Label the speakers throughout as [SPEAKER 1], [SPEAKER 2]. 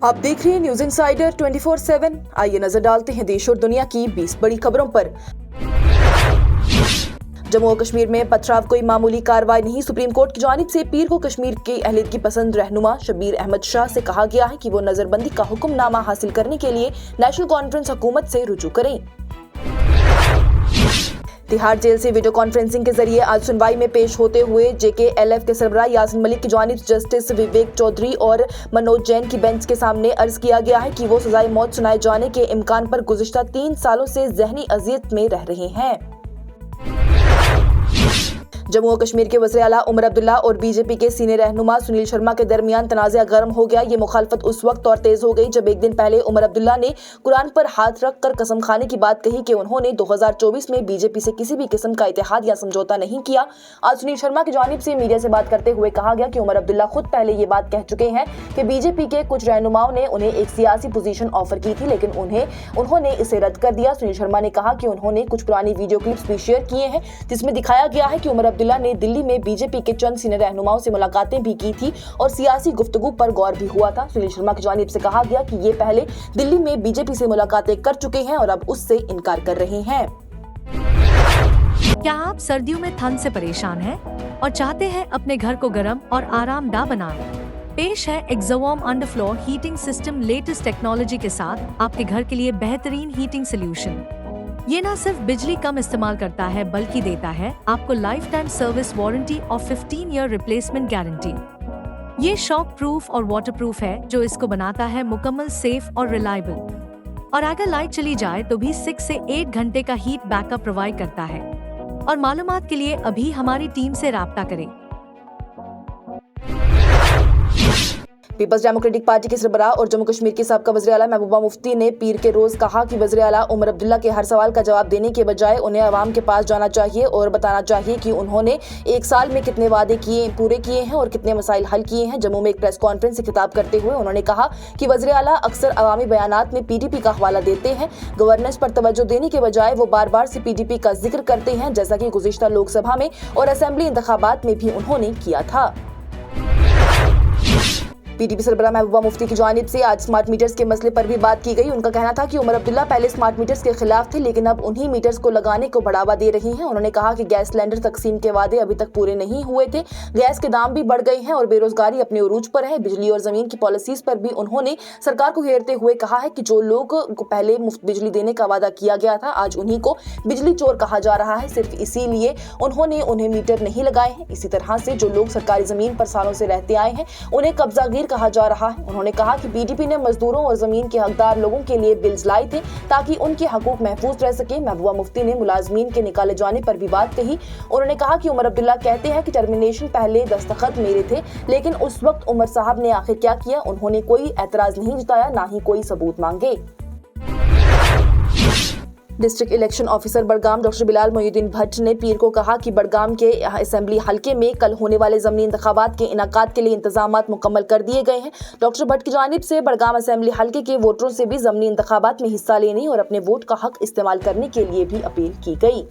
[SPEAKER 1] आप देख रहे हैं न्यूज इंसाइडर 24/7। आइए नजर डालते हैं देश और दुनिया की 20 बड़ी खबरों पर। जम्मू और कश्मीर में पथराव कोई मामूली कार्रवाई नहीं। सुप्रीम कोर्ट की जानिब से पीर को कश्मीर की अहलियत की पसंद रहनुमा शब्बीर अहमद शाह से कहा गया है कि वो नजरबंदी का हुक्मनामा हासिल करने के लिए नेशनल कॉन्फ्रेंस हुकूमत से रुजू करें। तिहाड़ जेल से वीडियो कॉन्फ्रेंसिंग के जरिए आज सुनवाई में पेश होते हुए JKLF के सरबराह यासिन मलिक की जानिब जस्टिस विवेक चौधरी और मनोज जैन की बेंच के सामने अर्ज किया गया है कि वो सजाए मौत सुनाए जाने के इम्कान पर गुज़िश्ता 3 सालों से ज़हनी अजियत में रह रहे हैं। जम्मू और कश्मीर के वज़ीर आला उमर अब्दुल्ला और BJP के सीनियर रहनुमा सुनील शर्मा के दरमियान तनाज़ा गर्म हो गया। ये मुखालफत उस वक्त और तेज हो गई जब एक दिन पहले उमर अब्दुल्ला ने कुरान पर हाथ रख कर कसम खाने की बात कही कि उन्होंने 2024 में BJP से किसी भी किस्म का इत्तेहाद या समझौता नहीं किया। आज सुनील शर्मा की जानिब से मीडिया से बात करते हुए कहा गया कि उमर अब्दुल्ला खुद पहले ये बात कह चुके हैं कि BJP के कुछ रहनुमाओं ने उन्हें एक सियासी पोजीशन ऑफर की थी, लेकिन उन्होंने इसे रद्द कर दिया। सुनील शर्मा ने कहा कि उन्होंने कुछ पुरानी वीडियो क्लिप्स भी शेयर किए हैं जिसमें दिखाया गया है कि उमर अब्दुल्ला ने दिल्ली में BJP के चंद सीनियर रहनुमाओं से मुलाकातें भी की थी और सियासी गुफ्तगू पर गौर भी हुआ था। सुनील शर्मा की जानिब से कहा गया कि ये पहले दिल्ली में BJP से मुलाकातें कर चुके हैं और अब उससे इनकार कर रहे हैं।
[SPEAKER 2] क्या आप सर्दियों में ठंड से परेशान हैं और चाहते हैं अपने घर को गर्म और आरामदाह बनाएं? पेश है Exowarm underfloor heating system latest technology के साथ आपके घर के लिए बेहतरीन हीटिंग सोल्यूशन। ये न सिर्फ बिजली कम इस्तेमाल करता है बल्कि देता है आपको लाइफ टाइम सर्विस वारंटी और 15 ईयर रिप्लेसमेंट गारंटी। ये शॉक प्रूफ और वाटर प्रूफ है जो इसको बनाता है मुकम्मल सेफ और रिलायबल। और अगर लाइट चली जाए तो भी 6 से 8 घंटे का हीट बैकअप प्रोवाइड करता है। और मालूमात के लिए अभी हमारी टीम से राब्ता करें।
[SPEAKER 1] पीपल्स डेमोक्रेटिक पार्टी के सरबराह और जम्मू कश्मीर के साबका वज़ीर आला महबूबा मुफ्ती ने पीर के रोज कहा कि वज़ीर आला उमर अब्दुल्ला के हर सवाल का जवाब देने के बजाय उन्हें अवाम के पास जाना चाहिए और बताना चाहिए कि उन्होंने 1 साल में कितने वादे पूरे किए हैं और कितने मसाइल हल किए हैं। जम्मू में एक प्रेस कॉन्फ्रेंस से खिताब करते हुए उन्होंने कहा कि वज़ीर आला अक्सर अवामी बयानात में PDP का हवाला देते हैं। गवर्नेंस पर तवज्जो देने के बजाय वो बार बार से PDP का जिक्र करते हैं, जैसा कि गुज़िश्ता लोकसभा में और असेंबली इंतखाबात में भी उन्होंने किया था। PDP सरबराह महबूबा मुफ्ती की जानिब से आज स्मार्ट मीटर्स के मसले पर भी बात की गई। उनका कहना था कि उमर अब्दुल्ला पहले स्मार्ट मीटर्स के खिलाफ थे, लेकिन अब उन्हीं मीटर्स को लगाने को बढ़ावा दे रही हैं। उन्होंने कहा कि गैस सिलेंडर तकसीम के वादे अभी तक पूरे नहीं हुए थे, गैस के दाम भी बढ़ गए हैं और बेरोजगारी अपने उरूज पर है। बिजली और जमीन की पॉलिसीज पर भी उन्होंने सरकार को घेरते हुए कहा है कि जो लोग को पहले मुफ्त बिजली देने का वादा किया गया था, आज उन्हीं को बिजली चोर कहा जा रहा है। सिर्फ इसीलिए उन्हें मीटर नहीं लगाए हैं। इसी तरह से जो लोग सरकारी जमीन पर सालों से रहते आए हैं उन्हें कब्जागीर कहा जा रहा है। उन्होंने कहा कि BJP ने मजदूरों और जमीन के हकदार लोगों के लिए बिल्स लाए थे ताकि उनके हकूक महफूज रह सके। महबूबा मुफ्ती ने मुलाजमीन के निकाले जाने पर भी बात कही। उन्होंने कहा कि उमर अब्दुल्ला कहते हैं कि टर्मिनेशन पहले दस्तखत मेरे थे, लेकिन उस वक्त उमर साहब ने आखिर क्या किया? उन्होंने कोई एतराज नहीं जताया, ना ही कोई सबूत मांगे। District election officer Budgam doctor Bilal Mohiuddin Bhatt ने पीर को कहा कि बड़गाम के असेंबली हलके में कल होने वाले ज़मीनी इंतखाबात के इनाकात के लिए इंतजामात मुकम्मल कर दिए गए हैं। डॉक्टर भट्ट की जानिब से बड़गाम असेंबली हलके के वोटरों से भी ज़मीनी इंतखाबात में हिस्सा लेने और अपने वोट का हक इस्तेमाल करने के लिए भी अपील की गई।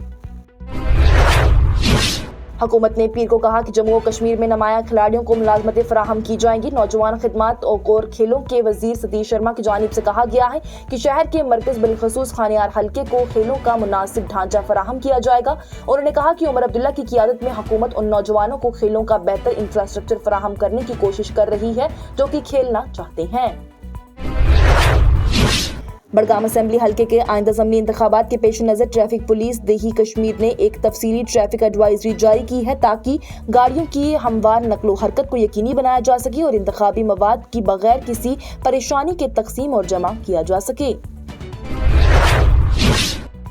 [SPEAKER 1] हुकूमत ने पीर को कहा कि जम्मू और कश्मीर में नुमाया खिलाड़ियों को मुलाजमतें फराहम की जाएंगी। नौजवान खिदमत और खेलों के वजीर सतीश शर्मा की जानिब से कहा गया है कि शहर के मरकज बिलखसूस खानियार हल्के को खेलों का मुनासिब ढांचा फराहम किया जाएगा। उन्होंने कहा कि उमर अब्दुल्ला की क़ियादत में हुकूमत उन नौजवानों को खेलों का बेहतर इंफ्रास्ट्रक्चर फराहम करने की कोशिश कर रही है जो कि खेलना चाहते हैं। बड़गाम असेंबली हलके के आइंदा ज़मीनी इंतखाबात के पेश नज़र ट्रैफिक पुलिस देही कश्मीर ने एक तफसीली ट्रैफिक एडवाइजरी जारी की है ताकि गाड़ियों की हमवार नकलो हरकत को यकीनी बनाया जा सके और इंतखाबी मवाद की बगैर किसी परेशानी के तकसीम और जमा किया जा सके।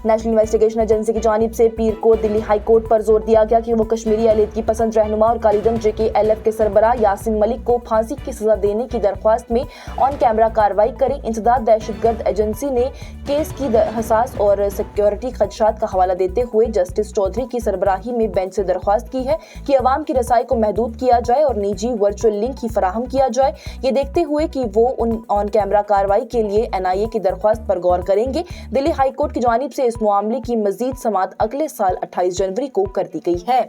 [SPEAKER 1] नेशनल इन्वेस्टिगेशन एजेंसी की जानिब से पीर को दिल्ली हाई कोर्ट पर जोर दिया गया कि वो कश्मीरी अहलियत की पसंद रहनुमा और कालीदम JKLF के सरबराह यासिन मलिक को फांसी की सजा देने की दरख्वास्त में ऑन कैमरा कार्रवाई करें। इंसदाद दहशतगर्द एजेंसी ने केस की हसास और सिक्योरिटी खदशात का हवाला देते हुए जस्टिस चौधरी की सरबराही में बेंच से दरख्वास्त की है कि अवाम की रसाई को महदूद किया जाए और निजी वर्चुअल लिंक ही फराहम किया जाए। ये देखते हुए कि वो उन ऑन कैमरा कार्रवाई के लिए NIA की दरख्वास्त पर गौर करेंगे। दिल्ली हाई कोर्ट की जानिब से इस मामले की मजीद समाअत अगले साल 28 जनवरी को कर दी गई है।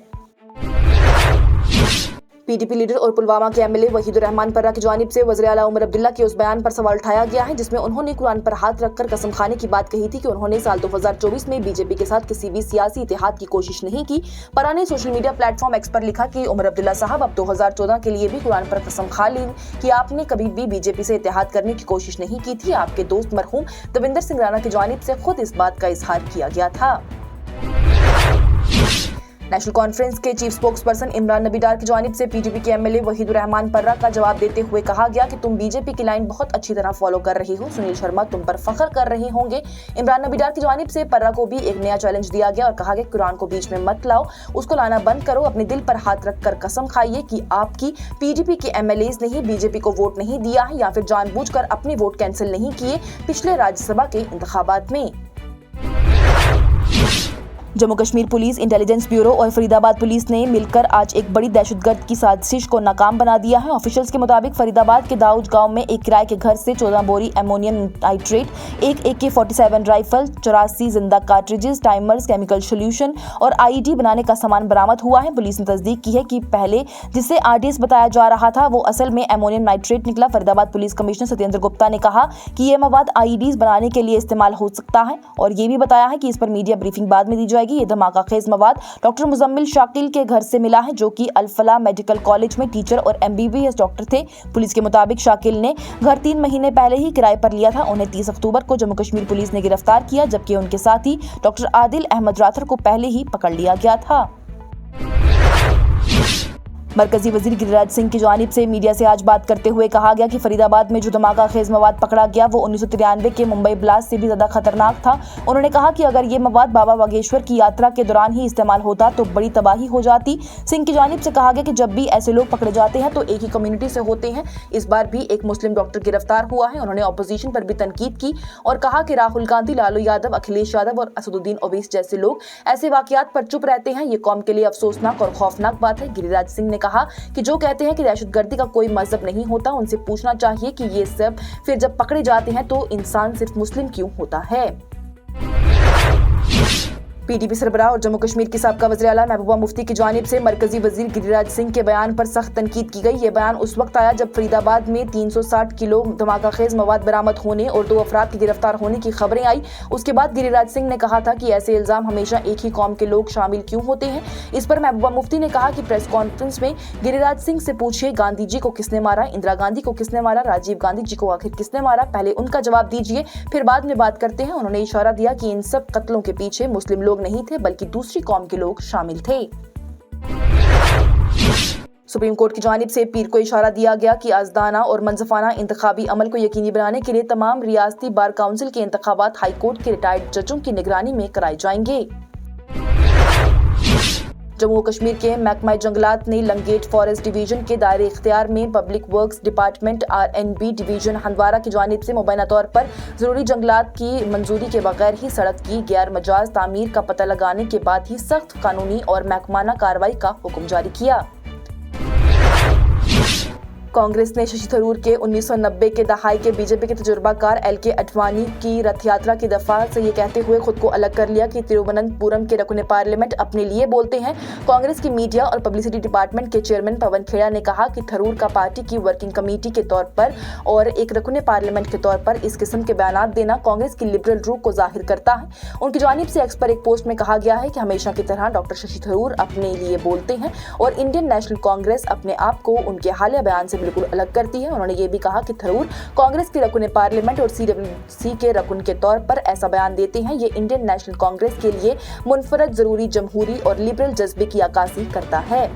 [SPEAKER 1] पीडीपी लीडर और पुलवामा के एमएलए वहीदुर रहमान पर्रा की जानिब से वज़ीर आला उमर अब्दुल्ला के उस बयान पर सवाल उठाया गया है जिसमें उन्होंने कुरान पर हाथ रखकर कसम खाने की बात कही थी कि उन्होंने साल 2024 में बीजेपी के साथ किसी भी सियासी इत्तेहाद की कोशिश नहीं की। पर्रा ने सोशल मीडिया प्लेटफॉर्म एक्स पर लिखा कि उमर अब्दुल्ला साहब, अब 2014 के लिए भी कुरान पर कसम खा ली कि आपने कभी भी बीजेपी से इत्तेहाद करने की कोशिश नहीं की थी। आपके दोस्त मरहूम दविंदर सिंह राणा की जानिब से खुद इस बात का इजहार किया गया था। नेशनल कॉन्फ्रेंस के चीफ स्पोक्स पर्सन इमरान नबी डार की जानिब से पीडीपी के एमएलए वहीदुर रहमान पर्रा का जवाब देते हुए कहा गया कि तुम बीजेपी की लाइन बहुत अच्छी तरह फॉलो कर रही हो, सुनील शर्मा तुम पर फख्र कर रहे होंगे। इमरान नबी डार की जानिब से पर्रा को भी एक नया चैलेंज दिया गया और कहा कि कुरान को बीच में मत लाओ, उसको लाना बंद करो, अपने दिल पर हाथ रखकर कसम खाइए कि आपकी पीडीपी के एमएलएज ने बीजेपी को वोट नहीं दिया है या फिर जानबूझकर अपने वोट कैंसिल नहीं किए पिछले राज्यसभा के इंतखाबात में। Jammu Kashmir police, intelligence bureau और फरीदाबाद पुलिस ने मिलकर आज एक बड़ी दहशतगर्द की साजिश को नाकाम बना दिया है। ऑफिशियल्स के मुताबिक फरीदाबाद के दाऊद गांव में एक किराए के घर से 14 बोरी अमोनियम नाइट्रेट, एक AK-47 राइफल, 84 जिंदा कार्ट्रिजेस, टाइमर्स, केमिकल सोल्यूशन और IED बनाने का सामान बरामद हुआ है। पुलिस ने तस्दीक की है कि पहले जिसे RDS बताया जा रहा था वो असल में अमोनियम नाइट्रेट निकला। फरीदाबाद पुलिस कमिश्नर सत्येंद्र गुप्ता ने कहा कि यह मवाद IEDs बनाने के लिए इस्तेमाल हो सकता है और ये भी बताया है कि इस पर मीडिया ब्रीफिंग बाद में दी जाएगी। ये धमाका खेज मवाद डॉक्टर मुजम्मिल शाकिल के घर से मिला है जो कि अल-फलाह मेडिकल कॉलेज में टीचर और MBBS डॉक्टर थे। पुलिस के मुताबिक शाकिल ने घर 3 महीने पहले ही किराए पर लिया था। उन्हें 30 अक्टूबर को जम्मू कश्मीर पुलिस ने गिरफ्तार किया जबकि उनके साथी डॉक्टर आदिल अहमद राथर को पहले ही पकड़ लिया गया था। मरकजी वजीर गिरिराज सिंह की जानिब से मीडिया से आज बात करते हुए कहा गया कि फरीदाबाद में जो धमाका खेज मवाद पकड़ा गया वो 1993 के मुंबई ब्लास्ट से भी ज्यादा खतरनाक था। उन्होंने कहा कि अगर ये मवाद बाबा बागेश्वर की यात्रा के दौरान ही इस्तेमाल होता तो बड़ी तबाही हो जाती। सिंह की जानिब से कहा गया कि जब भी ऐसे लोग पकड़े जाते हैं तो एक ही कम्युनिटी से होते हैं। इस बार भी एक मुस्लिम डॉक्टर गिरफ्तार हुआ है। उन्होंने अपोजिशन पर भी तनकीद की और कहा कि राहुल गांधी, लालू यादव, अखिलेश यादव और असदुद्दीन ओवैसी जैसे लोग ऐसे वाकयात पर चुप रहते हैं। ये कौम के लिए अफसोसनाक और खौफनाक बात है। गिरिराज सिंह ने कहा कि जो कहते हैं कि दहशतगर्दी का कोई मजहब नहीं होता, उनसे पूछना चाहिए कि ये सब फिर जब पकड़े जाते हैं तो इंसान सिर्फ मुस्लिम क्यों होता है। पीडीपी सरबराह और जम्मू कश्मीर की साबका वज़ीर आला महबूबा मुफ्ती की जानिब से मरकजी वजीर गिरिराज सिंह के बयान पर सख्त तनकीद की गई। ये बयान उस वक्त आया जब फरीदाबाद में 360 किलो धमाका खेज मवाद बरामद होने और 2 अफराद के गिरफ्तार होने की खबरें आई। उसके बाद गिरिराज सिंह ने कहा था कि ऐसे इल्जाम हमेशा एक ही कौम के लोग शामिल क्यों होते हैं। इस पर महबूबा मुफ्ती ने कहा कि प्रेस कॉन्फ्रेंस में गिरिराज सिंह से पूछिए, गांधी जी को किसने मारा, इंदिरा गांधी को किसने मारा, राजीव गांधी जी को आखिर किसने मारा, पहले उनका जवाब दीजिए, फिर बाद में बात करते हैं। उन्होंने इशारा दिया कि इन सब कत्लों के पीछे मुस्लिम लोग नहीं थे बल्कि दूसरी कौम के लोग शामिल थे। सुप्रीम कोर्ट की जानिब से पीर को इशारा दिया गया कि आज़दाना और मंसफाना इंतखाबी अमल को यकीनी बनाने के लिए तमाम रियासती बार काउंसिल के इंतखाबात हाई कोर्ट के रिटायर्ड जजों की निगरानी में कराए जाएंगे। जम्मू कश्मीर के महकमा जंगलात ने लंगेट फॉरेस्ट डिवीजन के दायरे इख्तियार में public works department RNB division Handwara की जानिब से मुबैना तौर पर जरूरी जंगलात की मंजूरी के बगैर ही सड़क की गैर मजाज तामीर का पता लगाने के बाद ही सख्त कानूनी और महकमाना कार्रवाई का हुक्म जारी किया। कांग्रेस ने शशि थरूर के 1990 के दहाई के बीजेपी के तजुर्बाकार LK अडवाणी की रथ यात्रा की दफा से ये कहते हुए खुद को अलग कर लिया कि तिरुवनंतपुरम के रकुन पार्लियामेंट अपने लिए बोलते हैं। कांग्रेस की मीडिया और पब्लिसिटी डिपार्टमेंट के चेयरमैन पवन खेड़ा ने कहा कि थरूर का पार्टी की वर्किंग कमेटी के तौर पर और एक रकुन पार्लियामेंट के तौर पर इस किस्म के बयान देना कांग्रेस की लिबरल रूह को जाहिर करता है। उनकी जानिब से एक्स पर एक पोस्ट में कहा गया है कि हमेशा की तरह डॉक्टर शशि थरूर अपने लिए बोलते हैं और इंडियन नेशनल कांग्रेस अपने आप को उनके हालिया बयान से बिल्कुल अलग करती है। उन्होंने ये भी कहा कि थरूर कांग्रेस के रकुन पार्लियामेंट और CWC के रकुन के तौर पर ऐसा बयान देते हैं। ये इंडियन नेशनल कांग्रेस के लिए मुनफरद जरूरी जमहूरी और लिबरल जज्बे की अक्कासी करता है।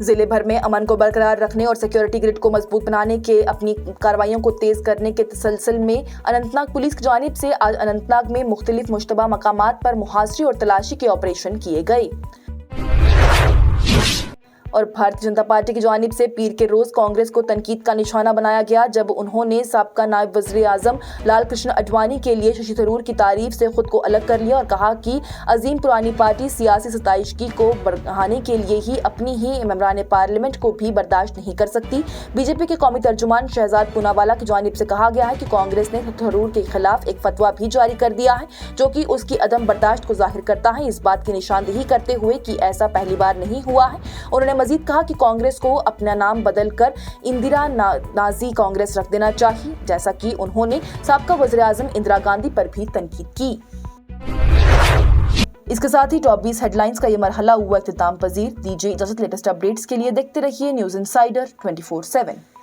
[SPEAKER 1] जिले भर में अमन को बरकरार रखने और सिक्योरिटी ग्रिड को मजबूत बनाने के अपनी कार्रवाइयों को तेज करने के तसलसल में अनंतनाग पुलिस की जानिब से आज अनंतनाग में मुख्तलिफ मुश्तबा मकामात पर मुहासरे और तलाशी के ऑपरेशन किए गए। اور بھارتیہ جنتا پارٹی کی جانب سے پیر کے روز کانگریس کو تنقید کا نشانہ بنایا گیا جب انہوں نے سابقہ نائب وزیر اعظم لال کرشن اڈوانی کے لیے ششی تھرور کی تعریف سے خود کو الگ کر لیا اور کہا کہ عظیم پرانی پارٹی سیاسی ستائشگی کو بڑھانے کے لیے ہی اپنی ہی ممبران پارلیمنٹ کو بھی برداشت نہیں کر سکتی۔ بی جے پی کے قومی ترجمان شہزاد پوناوالا کی جانب سے کہا گیا ہے کہ کانگریس نے تھرور کے خلاف ایک فتویٰ بھی جاری کر دیا ہے جو کہ اس کی عدم برداشت کو ظاہر کرتا ہے، اس بات کی نشاندہی کرتے ہوئے کہ ایسا پہلی بار نہیں ہوا ہے۔ انہوں نے مزید کہا کہ کانگریس کو اپنا نام بدل کر اندرا نازی کانگریس رکھ دینا چاہیے، جیسا کہ انہوں نے سابقہ وزیر اعظم اندرا گاندھی پر بھی تنقید کی۔ اس کے ساتھ ہی ٹاپ 20 ہیڈ لائنز کا یہ مرحلہ ہوا اختتام پذیر۔ دیجیے اجازت، لیٹسٹ اپڈیٹس کے لیے دیکھتے رہیے نیوز انسائیڈر 24/7۔